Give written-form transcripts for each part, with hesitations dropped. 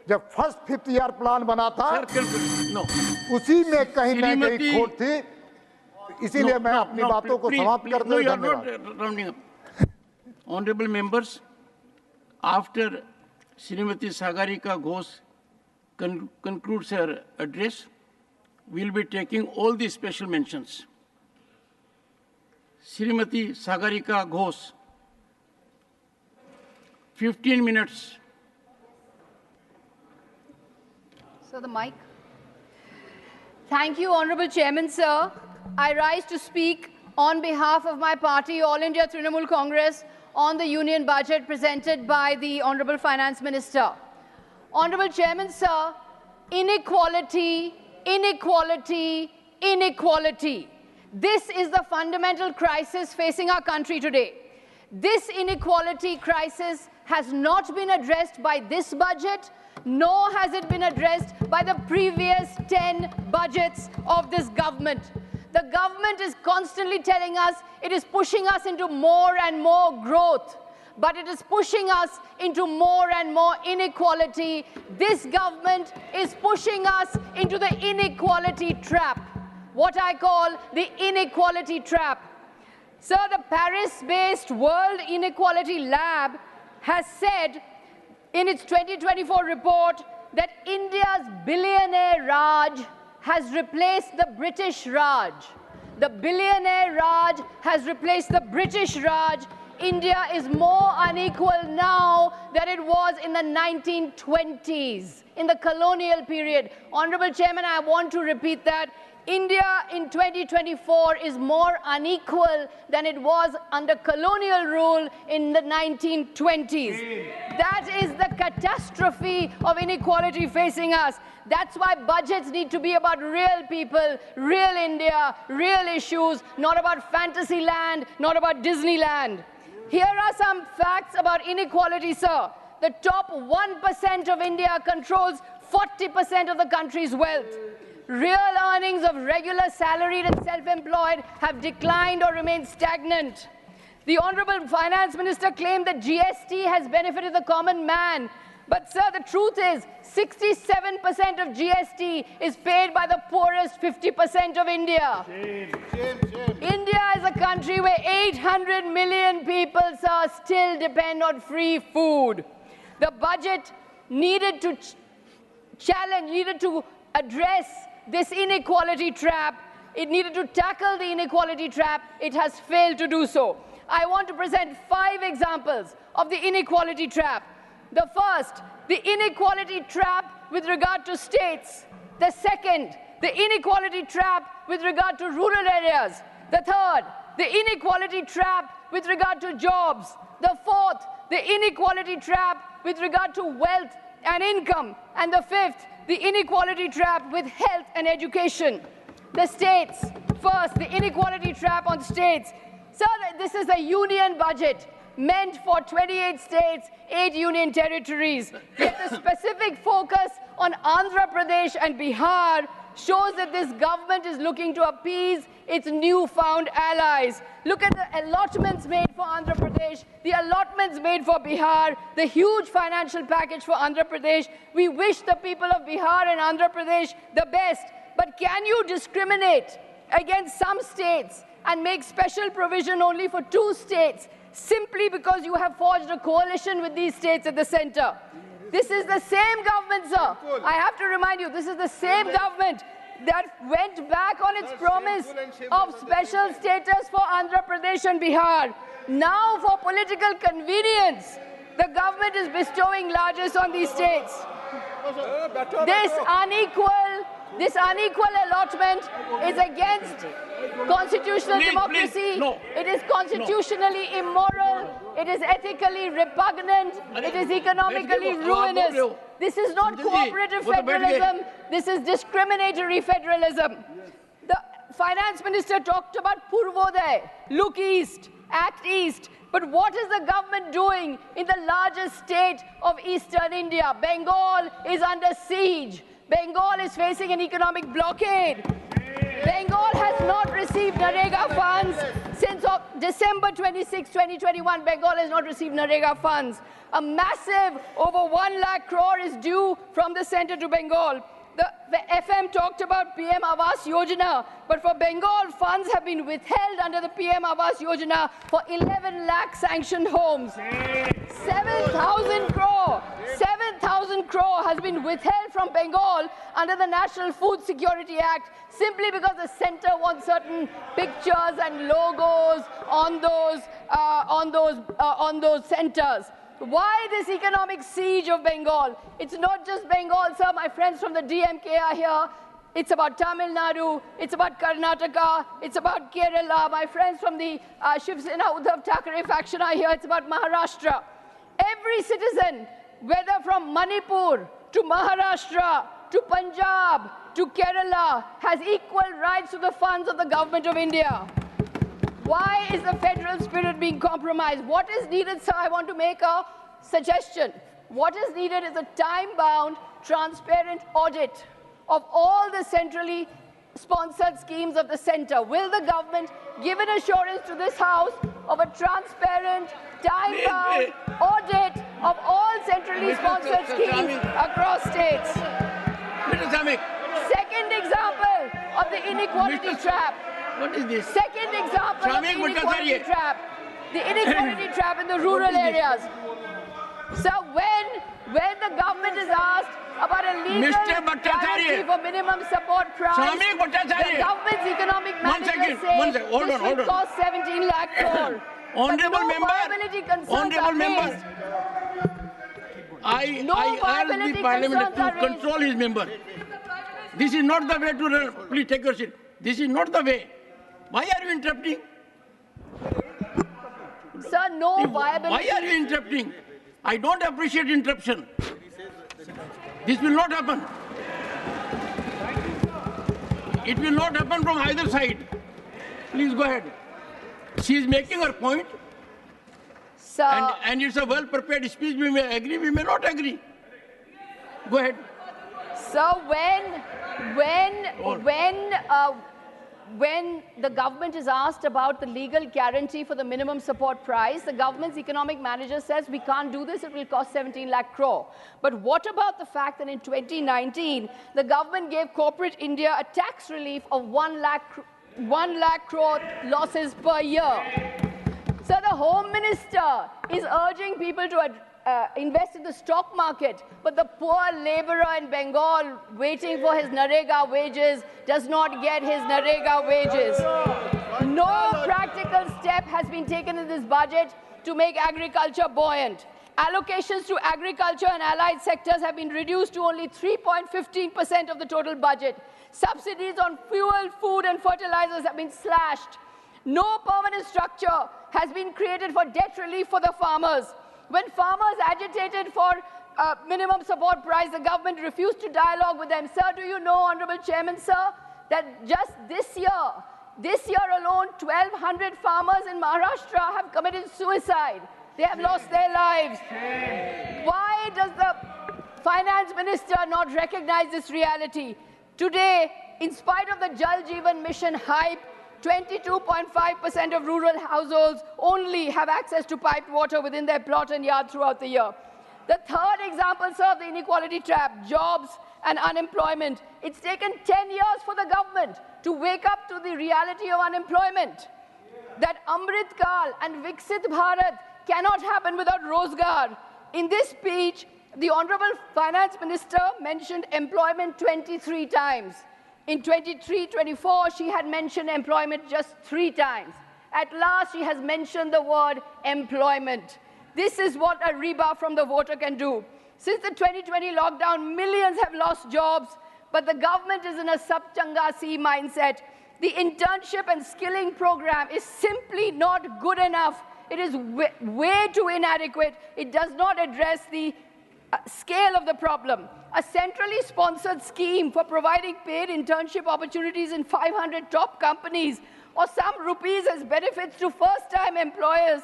जब first 5th year plan बना था उसी में कहीं ना कहीं खोट थी, इसीलिए मैं अपनी बातों को समाप्त कर दूं। धन्यवाद। Honorable members, after Srimati Sagarika Ghose concludes her address, we will be taking all the special mentions. Srimati Sagarika Ghose, 15 minutes. Sir, the mic. Thank you, Honorable Chairman, sir. I rise to speak on behalf of my party, All India Trinamool Congress, on the union budget presented by the Honorable Finance Minister. Honorable Chairman, sir, inequality, inequality, inequality. This is the fundamental crisis facing our country today. This inequality crisis has not been addressed by this budget, nor has it been addressed by the previous 10 budgets of this government. The government is constantly telling us it is pushing us into more and more growth, but it is pushing us into more and more inequality. This government is pushing us into the inequality trap, what I call the inequality trap. Sir, the Paris-based World Inequality Lab has said in its 2024 report that India's billionaire Raj has replaced the British Raj. The billionaire Raj has replaced the British Raj. India is more unequal now than it was in the 1920s, in the colonial period. Honorable Chairman, I want to repeat that. India in 2024 is more unequal than it was under colonial rule in the 1920s. That is the catastrophe of inequality facing us. That's why budgets need to be about real people, real India, real issues, not about fantasy land, not about Disneyland. Here are some facts about inequality, sir. The top 1% of India controls 40% of the country's wealth. Real earnings of regular salaried and self-employed have declined or remained stagnant. The Honorable Finance Minister claimed that GST has benefited the common man. But, sir, the truth is 67% of GST is paid by the poorest 50% of India. India is a country where 800 million people, sir, still depend on free food. The budget needed to challenge, needed to address this inequality trap. It needed to tackle the inequality trap. It has failed to do so. I want to present 5 examples of the inequality trap. The first, the inequality trap with regard to states. The second, the inequality trap with regard to rural areas. The third, the inequality trap with regard to jobs. The fourth, the inequality trap with regard to wealth and income. And the fifth, the inequality trap with health and education. The states. First, the inequality trap on states. Sir, this is a union budget meant for 28 states, 8 union territories. Yet the specific focus on Andhra Pradesh and Bihar shows that this government is looking to appease its newfound allies. Look at the allotments made for Andhra Pradesh, the allotments made for Bihar, the huge financial package for Andhra Pradesh. We wish the people of Bihar and Andhra Pradesh the best, but can you discriminate against some states and make special provision only for 2 states simply because you have forged a coalition with these states at the center? This is the same government, sir. I have to remind you, this is the same government that went back on its promise of special status for Andhra Pradesh and Bihar. Now, for political convenience, the government is bestowing largesse on these states. This unequal allotment is against constitutional democracy. It is constitutionally immoral. It is ethically repugnant. It is economically ruinous. This is not cooperative federalism. This is discriminatory federalism. The finance minister talked about Purvoday, look east, act east. But what is the government doing in the largest state of eastern India? Bengal is under siege. Bengal is facing an economic blockade. Bengal has not received Narega funds since month of December 26, 2021, Bengal has not received Narega funds. A massive over 1 lakh crore is due from the center to Bengal. The FM talked about PM Awas Yojana, but for Bengal, funds have been withheld under the PM Awas Yojana for 11 lakh sanctioned homes. 7,000 crore. 7,000 crore has been withheld from Bengal under the National Food Security Act simply because the center wants certain pictures and logos on those centers. Why this economic siege of Bengal? It's not just Bengal, sir. My friends from the DMK are here. It's about Tamil Nadu. It's about Karnataka. It's about Kerala. My friends from the Shiv Sena Uddhav Thackeray faction are here. It's about Maharashtra. Every citizen, whether from Manipur to Maharashtra to Punjab to Kerala, has equal rights to the funds of the government of India. Why is the federal spirit being compromised? What is needed, sir? I want to make a suggestion. What is needed is a time-bound, transparent audit of all the centrally sponsored schemes of the center. Will the government give an assurance to this House of a transparent, time-bound audit of all centrally sponsored schemes across states? Second example of the inequality trap. What is this? Second example of the inequality trap. The inequality trap in the rural areas. So when the government is asked about a legal guarantee for minimum support price, the government's economic manager says this will cost 17 lakh crore. Honorable member, I urge the parliament to control his member. This is not the way to run. Please take your seat. This is not the way. Why are you interrupting? Sir, no viability. Why are you interrupting? I don't appreciate interruption. This will not happen. It will not happen from either side. Please go ahead. She is making her point. Sir, and it's a well-prepared speech. We may agree, we may not agree. Go ahead. So when the government is asked about the legal guarantee for the minimum support price, the government's economic manager says we can't do this, it will cost 17 lakh crore. But what about the fact that in 2019, the government gave corporate India a tax relief of 1 lakh crore losses per year? So the Home Minister is urging people to invest in the stock market, but the poor laborer in Bengal waiting for his Narega wages does not get his Narega wages. No practical step has been taken in this budget to make agriculture buoyant. Allocations to agriculture and allied sectors have been reduced to only 3.15% of the total budget. Subsidies on fuel, food and fertilizers have been slashed. No permanent structure has been created for debt relief for the farmers. When farmers agitated for minimum support price, the government refused to dialogue with them. Sir, do you know, Honorable Chairman, sir, that just this year alone, 1,200 farmers in Maharashtra have committed suicide. They have lost their lives. Why does the finance minister not recognize this reality? Today, in spite of the Jal Jeevan Mission hype, 22.5% of rural households only have access to piped water within their plot and yard throughout the year. The third example, sir, of the inequality trap, jobs and unemployment. It's taken 10 years for the government to wake up to the reality of unemployment. That Amrit Kal and Viksit Bharat cannot happen without Rozgar. In this speech, the Honorable Finance Minister mentioned employment 23 times. In 23-24, she had mentioned employment just 3 times. At last, she has mentioned the word employment. This is what a rebuff from the voter can do. Since the 2020 lockdown, millions have lost jobs, but the government is in a sab-changa-si mindset. The internship and skilling program is simply not good enough. It is way too inadequate. It does not address the scale of the problem. A centrally sponsored scheme for providing paid internship opportunities in 500 top companies or some rupees as benefits to first-time employees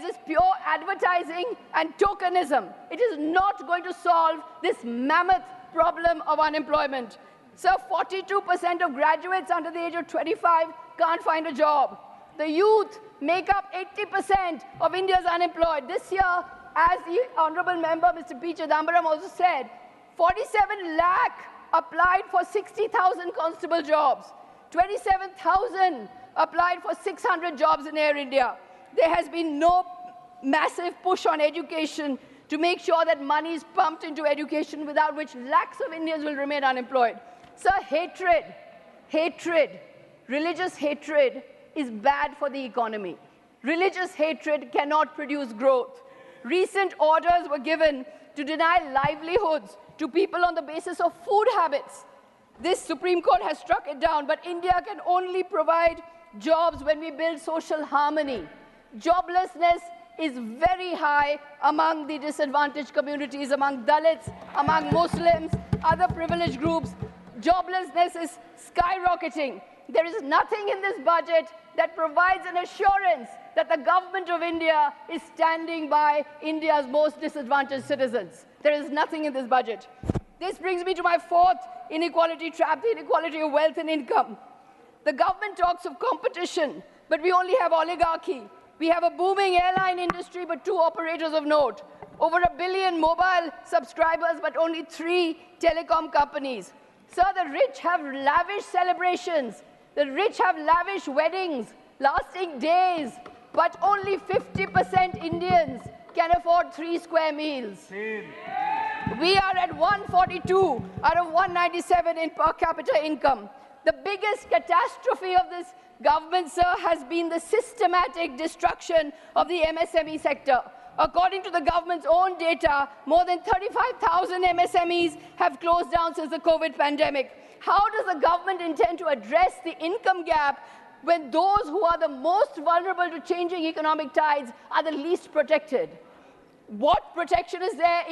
is pure advertising and tokenism. It is not going to solve this mammoth problem of unemployment. So 42% of graduates under the age of 25 can't find a job. The youth make up 80% of India's unemployed. This year, as the Honorable Member, Mr. P. Chidambaram also said, 47 lakh applied for 60,000 constable jobs. 27,000 applied for 600 jobs in Air India. There has been no massive push on education to make sure that money is pumped into education, without which lakhs of Indians will remain unemployed. So religious hatred is bad for the economy. Religious hatred cannot produce growth. Recent orders were given to deny livelihoods to people on the basis of food habits. This Supreme Court has struck it down, but India can only provide jobs when we build social harmony. Joblessness is very high among the disadvantaged communities, among Dalits, among Muslims, other privileged groups. Joblessness is skyrocketing. There is nothing in this budget that provides an assurance that the government of India is standing by India's most disadvantaged citizens. There is nothing in this budget. This brings me to my fourth inequality trap, the inequality of wealth and income. The government talks of competition, but we only have oligarchy. We have a booming airline industry, but 2 operators of note. Over 1 billion mobile subscribers, but only 3 telecom companies. Sir, the rich have lavish celebrations. The rich have lavish weddings, lasting days, but only 50% Indians can afford 3 square meals. We are at 142 out of 197 in per capita income. The biggest catastrophe of this government, sir, has been the systematic destruction of the MSME sector. According to the government's own data, more than 35,000 MSMEs have closed down since the COVID pandemic. How does the government intend to address the income gap when those who are the most vulnerable to changing economic tides are the least protected? What protection is there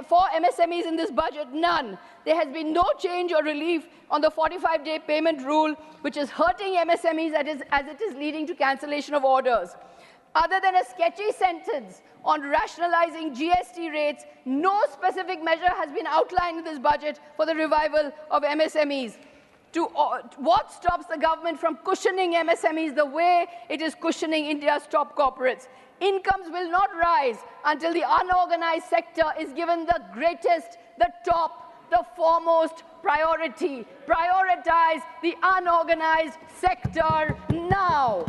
for MSMEs in this budget? None. There has been no change or relief on the 45-day payment rule, which is hurting MSMEs as it is leading to cancellation of orders. Other than a sketchy sentence on rationalizing GST rates, no specific measure has been outlined in this budget for the revival of MSMEs. What stops the government from cushioning MSMEs the way it is cushioning India's top corporates? Incomes will not rise until the unorganized sector is given the greatest, the top, the foremost priority. Prioritize the unorganized sector now.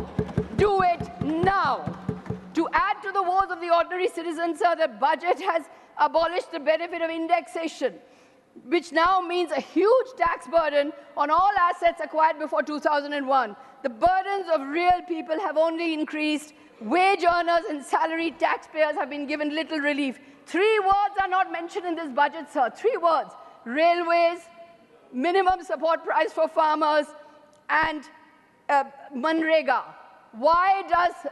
Do it now. To add to the woes of the ordinary citizens, sir, the budget has abolished the benefit of indexation, which now means a huge tax burden on all assets acquired before 2001. The burdens of real people have only increased. Wage earners and salaried taxpayers have been given little relief. 3 words are not mentioned in this budget, sir. 3 words: railways, minimum support price for farmers, and Manrega. Why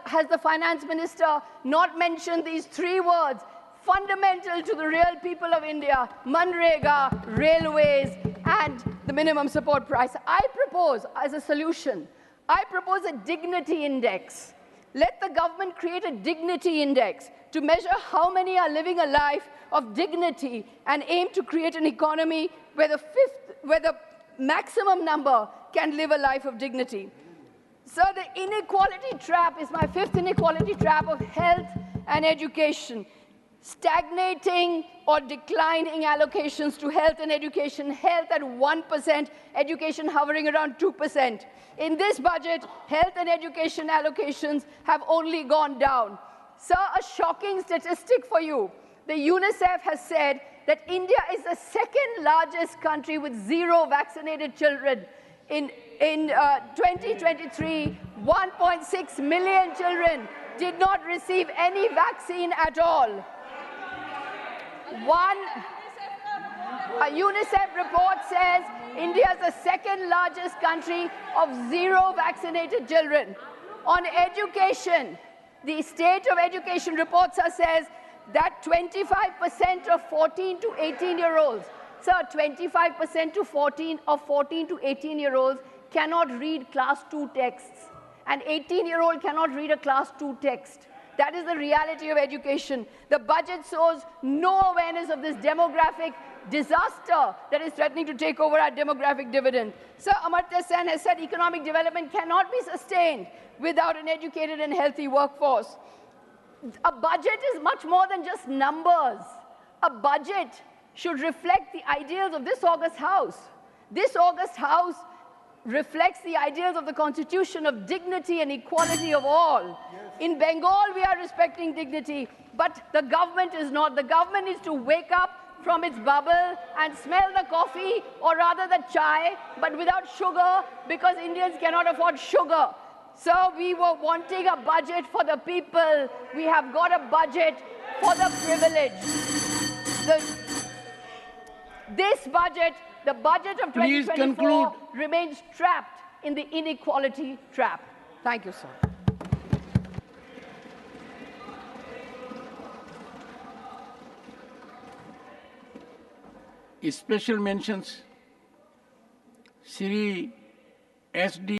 has the finance minister not mentioned these 3 words fundamental to the real people of India? Manrega, railways, and the minimum support price. I propose, as a solution, I propose a dignity index. Let the government create a dignity index to measure how many are living a life of dignity and aim to create an economy where the maximum number can live a life of dignity. So the inequality trap is my 5th inequality trap of health and education. Stagnating or declining allocations to health and education, health at 1%, education hovering around 2%. In this budget, health and education allocations have only gone down. Sir, a shocking statistic for you. The UNICEF has said that India is the 2nd largest country with 0 vaccinated children. In 2023, 1.6 million children did not receive any vaccine at all. A UNICEF report says India is the 2nd largest country of 0 vaccinated children. On education, the state of education report says that 25% of 14 to 18-year-olds, sir, 25% of 14 to 18-year-olds cannot read class 2 texts. An 18-year-old cannot read a class 2 text. That is the reality of education. The budget shows no awareness of this demographic disaster that is threatening to take over our demographic dividend. Sir, Amartya Sen has said economic development cannot be sustained without an educated and healthy workforce. A budget is much more than just numbers. A budget should reflect the ideals of this august House. This august House reflects the ideals of the Constitution of dignity and equality of all. Yes. In Bengal, we are respecting dignity, but the government is not. The government needs to wake up from its bubble and smell the coffee, or rather the chai, but without sugar, because Indians cannot afford sugar. So we were wanting a budget for the people. We have got a budget for the privileged. This budget, the budget of 2024, remains trapped in the inequality trap. Thank you, sir. Special mentions, Sri S.D.